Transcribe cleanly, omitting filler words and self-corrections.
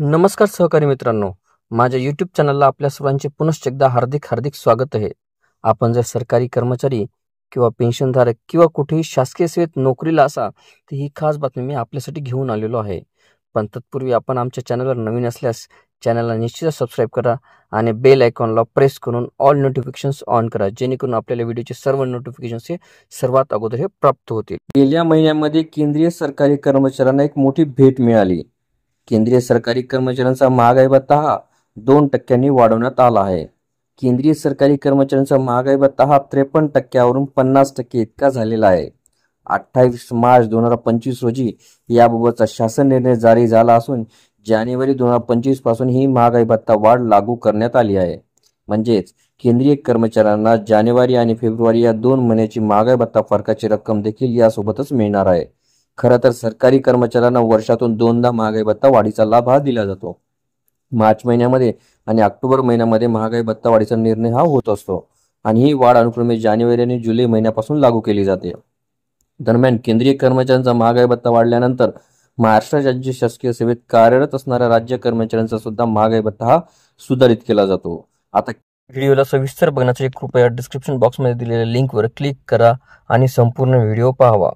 नमस्कार सहकारी मित्रांनो, माझ्या यूट्यूब चॅनलला आपल्या सर्वांचे पुनश्च एकदा हार्दिक स्वागत आहे. आपण जर सरकारी कर्मचारी किंवा पेन्शनधारक किंवा कुठेही शासकीय सेवेत नोकरीला असा तर ही खास बातमी मी आपल्यासाठी घेऊन आलेलो आहे. पण तत्पूर्वी आपण आमच्या चॅनलवर नवीन असल्यास चॅनलला निश्चितच सबस्क्राईब करा आणि बेल आयकॉनला प्रेस करून ऑल नोटिफिकेशन्स ऑन करा, जेणेकरून आपल्याला व्हिडिओचे सर्व नोटिफिकेशन्स हे सर्वात अगोदर हे प्राप्त होतील. गेल्या महिन्यामध्ये केंद्रीय सरकारी कर्मचाऱ्यांना एक मोठी भेट मिळाली. केंद्रीय सरकारी कर्मचाऱ्यांचा महागाई भत्ता हा 2% वाढवण्यात आला आहे. केंद्रीय सरकारी कर्मचाऱ्यांचा महागाई भत्ता हा 53% 50% इतका झालेला आहे. 28 मार्च 2025 रोजी याबाबतचा शासन निर्णय जारी झाला असून जानेवारी 2025 पासून ही महागाई भत्ता वाढ लागू करण्यात आली आहे. म्हणजेच केंद्रीय कर्मचाऱ्यांना जानेवारी आणि फेब्रुवारी या 2 महिन्याची महागाई भत्ता फरकाची रक्कम देखील यासोबतच मिळणार आहे. खरं तर सरकारी कर्मचाऱ्यांना वर्षातून 2दा महागाई भत्ता वाढीचा लाभ हा दिला जातो. मार्च महिन्यामध्ये आणि ऑक्टोबर महिन्यामध्ये महागाई भत्ता वाढीचा निर्णय हा होत असतो आणि ही वाढ अनुक्रमे जानेवारी आणि जुलै महिन्यापासून लागू केली जाते. दरम्यान केंद्रीय कर्मचाऱ्यांचा महागाई भत्ता वाढल्यानंतर महाराष्ट्र राज्य शासकीय सेवेत कार्यरत असणाऱ्या राज्य कर्मचाऱ्यांचा सुद्धा महागाई भत्ता हा सुधारित केला जातो. आता व्हिडिओला सविस्तर बघण्यासाठी कृपया डिस्क्रिप्शन बॉक्समध्ये दिलेल्या लिंकवर क्लिक करा आणि संपूर्ण व्हिडिओ पाहावा.